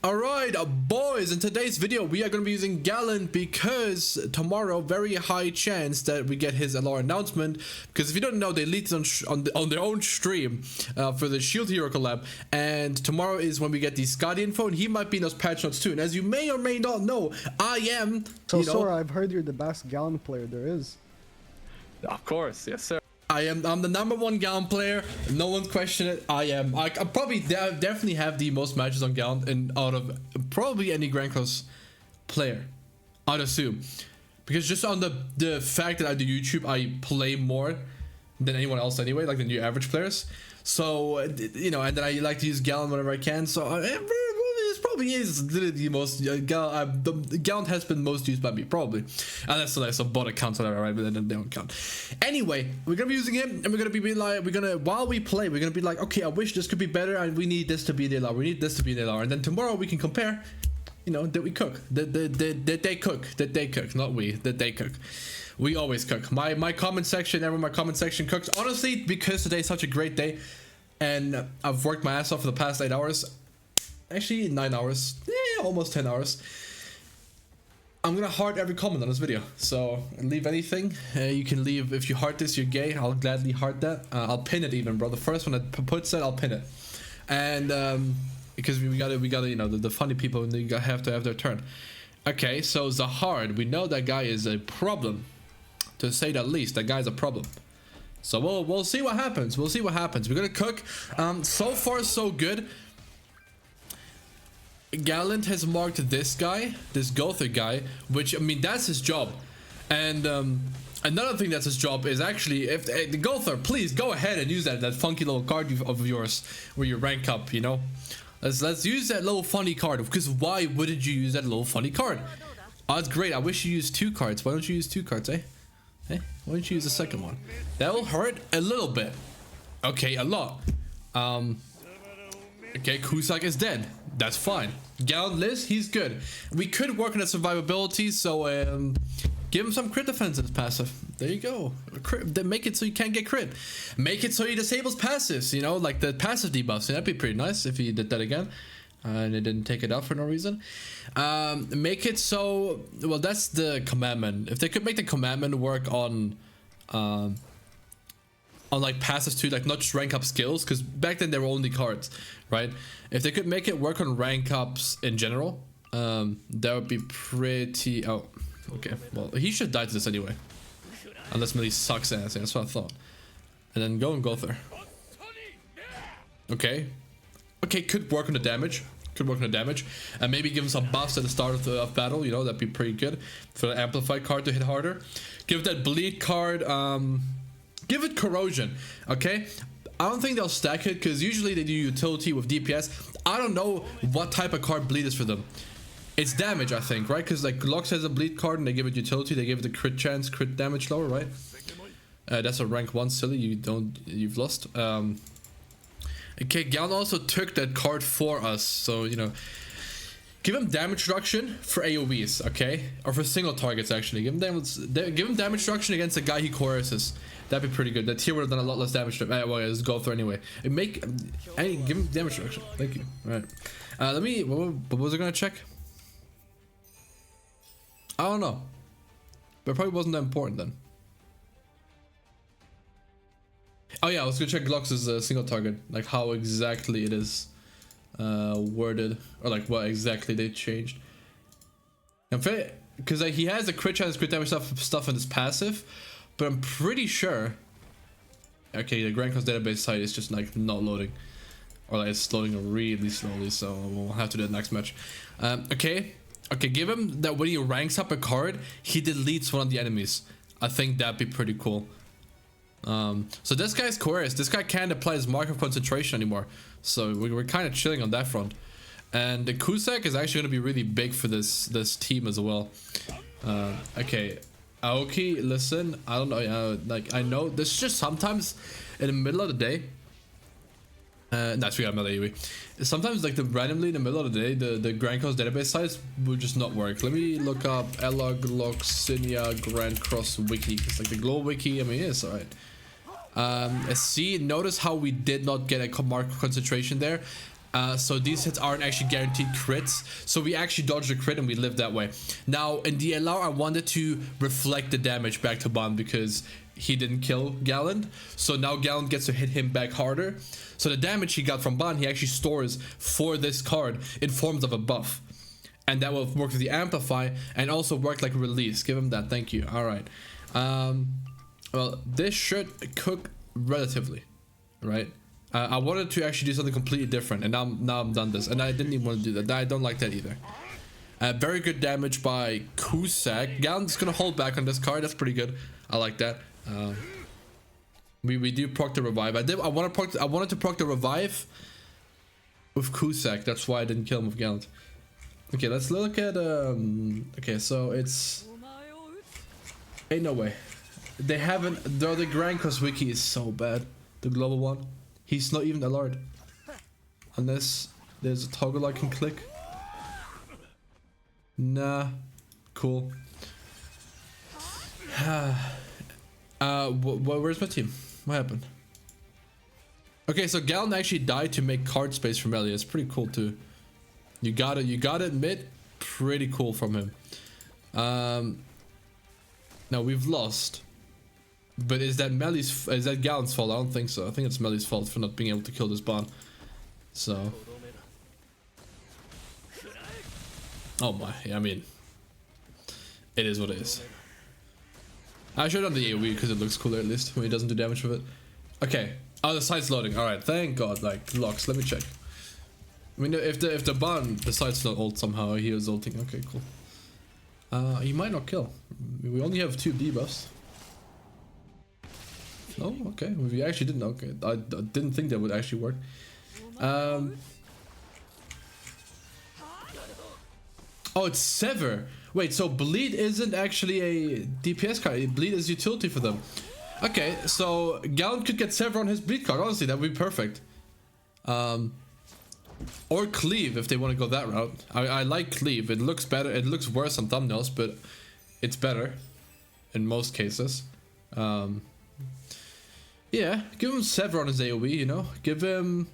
Alright, boys, in today's video we are going to be using Galand because tomorrow very high chance that we get his LR announcement, because if you don't know, they leaked on their own stream for the Shield Hero collab, and tomorrow is when we get the Scotty info, and he might be in those patch notes too. And as you may or may not know, I am Sora, I've heard you're the best Galand player there is. Of course, yes sir. I'm the #1 Galand player. No one's questioning it. I am. I probably definitely have the most matches on Galand and out of probably any Grand Cross player, I'd assume, because just on the fact that I do YouTube, I play more than anyone else anyway, like the new average players. So you know, and then I like to use Galand whenever I can. So it probably is literally the most Galand has been most used by me, probably, unless I bought accounts or whatever, right? But then they don't count. Anyway, we're gonna be using him, and we're gonna be like, while we play, we're gonna be like, okay, I wish this could be better, and we need this to be the LR, we need this to be the LR, and then tomorrow we can compare. You know, did we cook? Did they cook? Did they cook? Not we. Did they cook? We always cook. My comment section, everyone, my comment section cooks. Honestly, because today's such a great day, and I've worked my ass off for the past 8 hours. Actually 9 hours, almost 10 hours. I'm gonna heart every comment on this video, so leave anything you can leave. If you heart this, you're gay, I'll gladly heart that. I'll pin it even, bro. The first one that puts it, I'll pin it. And because we gotta, you know, the funny people, they have to have their turn. Okay, so Zahard, we know that guy is a problem, to say the least. That guy's a problem. So we'll see what happens. We'll see what happens. We're gonna cook. So far so good. Galand has marked this guy, this Gothic guy, which, I mean, that's his job. And another thing that's his job is actually, if the Gothic, please go ahead and use that funky little card of yours where you rank up, you know. Let's use that little funny card, because why wouldn't you use that little funny card? Oh, that's great. I wish you used 2 cards. Why don't you use 2 cards, eh? Why don't you use the second one? That will hurt a little bit. Okay, a lot. Okay, Cusack is dead. That's fine. Galand lives, he's good. We could work on his survivability, so give him some crit defense in his passive. There you go. Then make it so you can't get crit. Make it so he disables passives, you know, like the passive debuffs. That'd be pretty nice if he did that again. And it didn't take it out for no reason. Make it so, well, that's the commandment. If they could make the commandment work on like passives too, like not just rank up skills, because back then they were only cards, right? If they could make it work on rank ups in general, that would be pretty. Oh, okay, well, he should die to this anyway, unless Meli sucks ass. Yeah, that's what I thought. And then go there. Okay, could work on the damage, and maybe give him some buffs at the start of battle, you know. That'd be pretty good for the amplified card to hit harder. Give that bleed card, give it corrosion. Okay, I don't think they'll stack it, because usually they do utility with DPS. I don't know what type of card bleed is for them. It's damage, I think, right? Because like Lux has a bleed card and they give it utility. They give it a crit chance, crit damage lower, right? That's a rank 1 silly. You've lost. Okay, Galand also took that card for us, so you know, give him damage reduction for AoEs, okay, or for single targets actually. Give him damage reduction against the guy he coerces. That'd be pretty good. That tier would have done a lot less damage to well, let's go through anyway. Give him damage reduction. Thank you. All right. Let me. What was I gonna check? I don't know. But it probably wasn't that important then. Oh yeah, I was gonna check Glux's single target, like how exactly it is worded, or like what exactly they changed. Because like, he has the crit chance, crit damage stuff in his passive. But I'm pretty sure. Okay, the Grand Cross database site is just like not loading, or like it's loading really slowly. So we'll have to do the next match. Okay, give him that when he ranks up a card, he deletes one of the enemies. I think that'd be pretty cool. So this guy's coerced. This guy can't apply his mark of concentration anymore. So we're kind of chilling on that front. And the Cusack is actually going to be really big for this team as well. Okay. Aoki, listen, I don't know, like, I know this is just sometimes in the middle of the day, that's we got Meli. Sometimes like randomly in the middle of the day, the Grand Cross database sites will just not work. Let me look up Loxinia Grand Cross wiki, because like the Glow wiki, I mean, it's alright. See, notice how we did not get a mark of concentration there. So these hits aren't actually guaranteed crits. So we actually dodged a crit and we lived that way. Now in the LR, I wanted to reflect the damage back to Ban because he didn't kill Galand. So now Galand gets to hit him back harder. So the damage he got from Ban, he actually stores for this card in forms of a buff. And that will work with the Amplify and also work like Release. Give him that, thank you. All right. Well, this should cook relatively, right? I wanted to actually do something completely different, and now I'm done this, and I didn't even want to do that. I don't like that either. Very good damage by Cusack. Galand's gonna hold back on this card. That's pretty good. I like that. We do proc the revive. I wanted to proc the revive with Cusack. That's why I didn't kill him with Galand. Okay, let's look at okay, so it's ain't no way. They haven't. The Grand Cross wiki is so bad. The global one. He's not even alerted. Unless there's a toggle I can click. Nah. Cool. Where's my team? What happened? Okay, so Galand actually died to make card space for Meli. It's pretty cool too. You gotta admit, pretty cool from him. Now we've lost. But is that Galand's fault? I don't think so. I think it's Meli's fault for not being able to kill this Ban. So. Oh my, yeah, I mean. It is what it is. I showed on the AoE because it looks cooler at least when he doesn't do damage with it. Okay. Oh, the site's loading. Alright, thank god. Like, locks. Let me check. I mean, if the Ban, the site's not ult somehow, he is ulting. Okay, cool. He might not kill. We only have 2 debuffs. Oh, okay. We actually didn't. Okay, I didn't think that would actually work. Oh, it's Sever. Wait, so Bleed isn't actually a DPS card. Bleed is utility for them. Okay, so Galand could get Sever on his Bleed card. Honestly, that would be perfect. Or Cleave if they want to go that route. I like Cleave. It looks better. It looks worse on thumbnails, but it's better in most cases. Yeah, give him Sever on his AoE, you know? Give him...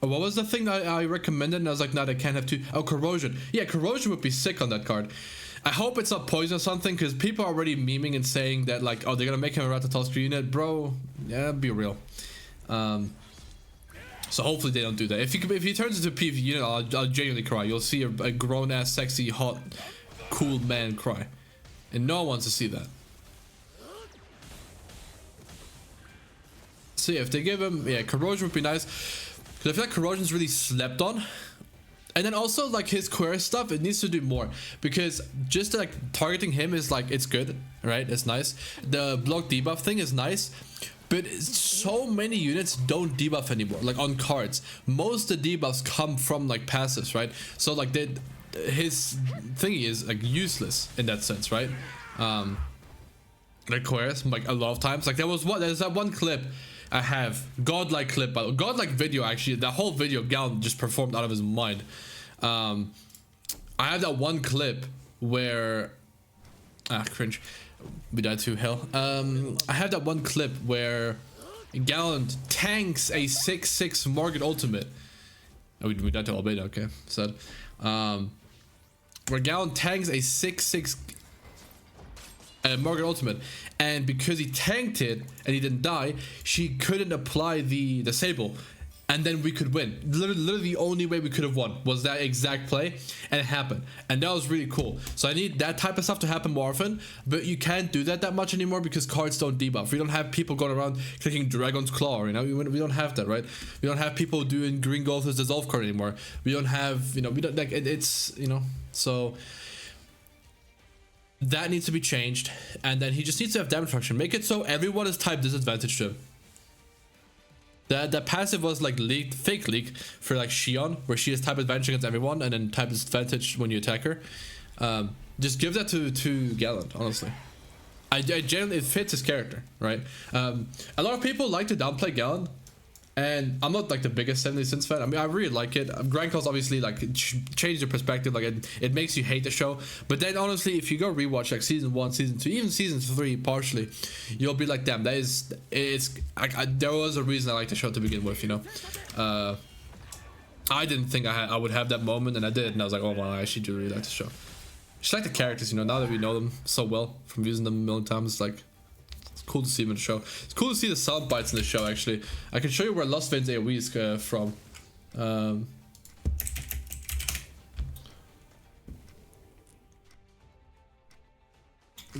Oh, what was the thing I recommended? And I was like, nah, they can't have 2. Oh, Corrosion. Yeah, Corrosion would be sick on that card. I hope it's not Poison or something, because people are already memeing and saying that, like, oh, they're gonna make him a Ratatosk unit. Bro, yeah, be real. So hopefully they don't do that. If he turns into a PV unit, I'll genuinely cry. You'll see a grown-ass, sexy, hot, cool man cry. And no one wants to see that. So yeah, if they give him, yeah, Corrosion would be nice. Because I feel like Corrosion's really slept on. And then also, like, his queer stuff, it needs to do more. Because just, like, targeting him is, like, it's good, right? It's nice. The block debuff thing is nice. But so many units don't debuff anymore, like, on cards. Most of the debuffs come from, like, passives, right? So, like, his thingy is, like, useless in that sense, right? Like, queers, like, a lot of times. Like, there's that one clip I have, godlike clip, but godlike video actually. That whole video, Galand just performed out of his mind. I have that one clip where, cringe. We died to hell. I have that one clip where Galand tanks a 6/6 Margaret ultimate. Oh, we died to Albedo. Okay, sad. Where Galand tanks a 6/6 Margaret ultimate, and because he tanked it and he didn't die, she couldn't apply the Sable, and then we could win. Literally the only way we could have won was that exact play, and it happened, and that was really cool. So I need that type of stuff to happen more often, but you can't do that much anymore because cards don't debuff. We don't have people going around clicking Dragon's Claw, you know. We don't have that, right? We don't have people doing Green Gold as Dissolve card anymore. We don't have, you know, we don't, like, it's, you know, so that needs to be changed. And then he just needs to have damage function. Make it so everyone is type disadvantage to him. That passive was like leaked, fake leak for like Shion, where she has type advantage against everyone and then type disadvantage when you attack her. Just give that to Galand, honestly. I generally, it fits his character, right? A lot of people like to downplay Galand, and I'm not like the biggest 70 Sins fan. I mean, I really like it. Grand Cross obviously like changed your perspective. Like it makes you hate the show. But then honestly, if you go rewatch like season 1, season 2, even season 3 partially, you'll be like, damn, there was a reason I like the show to begin with, you know. I didn't think I would have that moment, and I did, and I was like, oh wow, I actually do really like the show. Just like the characters, you know, now that we know them so well from using them a million times, it's like, it's cool to see them in the show. It's cool to see the sound bites in the show, actually. I can show you where Lost Vayne's AoE is from.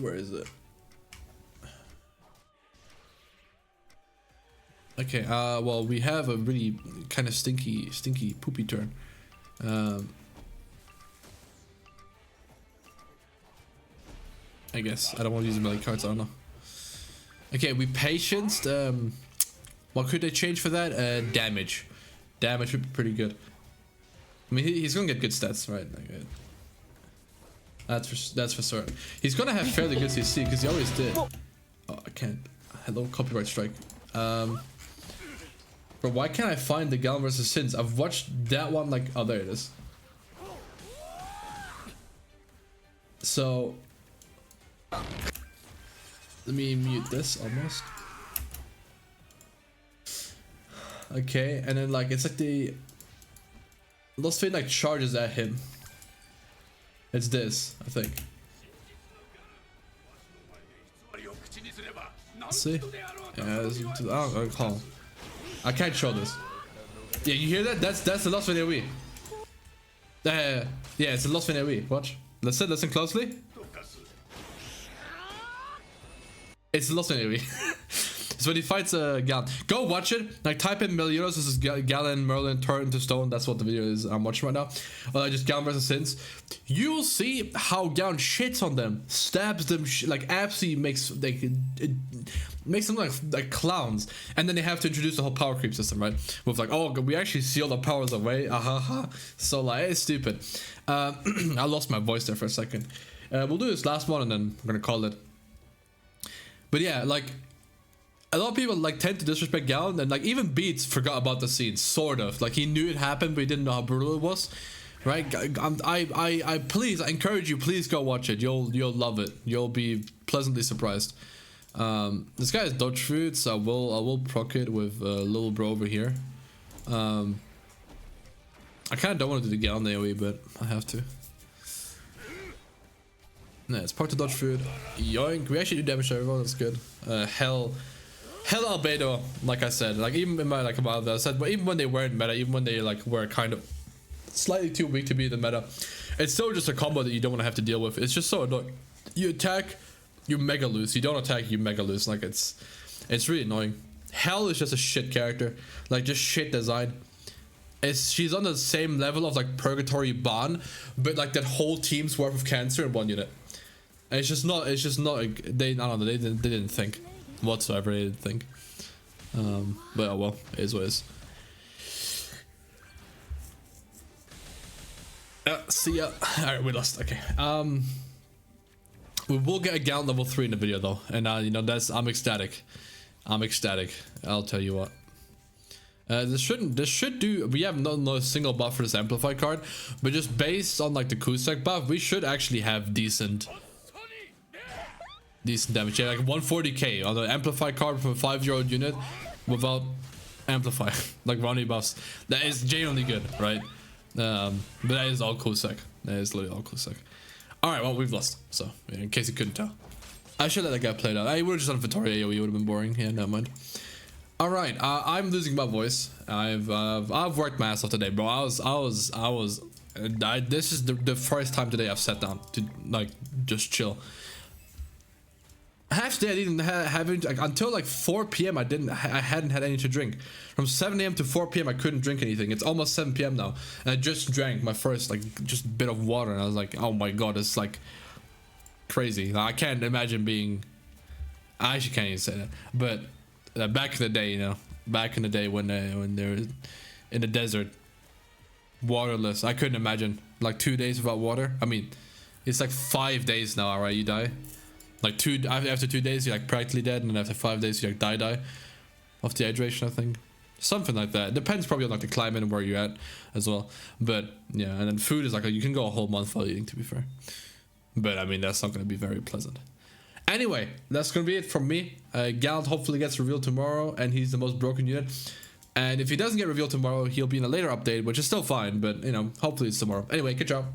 Where is it? Okay, well, we have a really kind of stinky poopy turn. I guess. I don't want to use the Meli cards, I don't know. Okay, we patienced. What could they change for that? Damage. Damage would be pretty good. I mean, he's gonna get good stats, right? That's for certain. He's gonna have fairly good CC, because he always did. Oh, I can't. Hello, copyright strike. But why can't I find the Galand vs. Sins? I've watched that one like... Oh, there it is. So... Let me mute this almost. Okay, and then like, it's like the... Lost Vayne like charges at him. It's this, I think. See? Yeah, I'll call. I can't show this. Yeah, you hear that? That's the Lost Vayne AoE. Yeah, it's the Lost Vayne AoE. Watch. Listen closely. It's the Lost Vayne AoE. It's when he fights Galand. Go watch it. Like type in Meliodas versus Galand, Merlin, turn into stone. That's what the video is I'm watching right now. Well, just Galand versus Sins. You'll see how Galand shits on them, stabs them, like absolutely makes like it makes them like clowns. And then they have to introduce the whole power creep system, right? With like, oh, we actually seal the powers away. So like, it's stupid. I lost my voice there for a second. We'll do this last one and then we're gonna call it. But yeah, like. A lot of people like tend to disrespect Galand, and like even Beats forgot about the scene, sort of. Like he knew it happened, but he didn't know how brutal it was, right? I please, I encourage you, please go watch it. You'll love it. You'll be pleasantly surprised. This guy is dodge food, so I will proc it with little bro over here. I kind of don't want to do the Galand AoE, but I have to. Yeah, it's proc to dodge food. Yoink, we actually do damage to everyone. That's good. Hell albedo, like I said, like even in my like about that I said, but even when they weren't meta, even when they like were kind of slightly too weak to be the meta, it's still just a combo that you don't want to have to deal with. It's just so annoying. You attack, you mega lose. You don't attack, you mega lose. Like it's really annoying. Hell is just a shit character, like just shit design. She's on the same level of like Purgatory Ban, but like that whole team's worth of cancer in one unit. And it's just not like, they, I don't know, they didn't think. Whatsoever, I didn't think. But oh well, it is what it is. See ya. Alright, we lost. Okay. We will get a Galand level 3 in the video though. And you know, I'm ecstatic. I'm ecstatic. I'll tell you what. This should do. We have no single buff for this amplify card, but just based on like the Kusek buff, we should actually have decent damage. Yeah, like 140k on the amplify card from a 5-year-old unit without amplify, like Ronnie buffs. That is genuinely good, right? But that is all Kusek. That is literally all Kusek. Alright, well, we've lost. So, yeah, in case you couldn't tell. I should let that guy play it out. I would have just done Vittoria AoE, would have been boring. Yeah, never mind. Alright, I'm losing my voice. I've worked my ass off today, bro. This is the first time today I've sat down to like just chill. Half day I didn't have like, until like 4 p.m. I hadn't had anything to drink. From 7 a.m. to 4 p.m. I couldn't drink anything. It's almost 7 p.m. now, and I just drank my first like just bit of water, and I was like, oh my god, it's like crazy. Now, I can't imagine being. I actually can't even say that, but back in the day, you know, back in the day when they were in the desert, waterless, I couldn't imagine like 2 days without water. I mean, it's like 5 days now, alright, you die. Like after 2 days you're like practically dead, and then after 5 days you like die of dehydration, I think, something like that. It depends probably on like the climate and where you're at as well. But yeah, and then food is like you can go a whole month without eating, to be fair, but I mean that's not going to be very pleasant. Anyway, that's gonna be it from me. Galand hopefully gets revealed tomorrow, and he's the most broken unit. And if he doesn't get revealed tomorrow, he'll be in a later update, which is still fine, but, you know, hopefully it's tomorrow. Anyway, good job.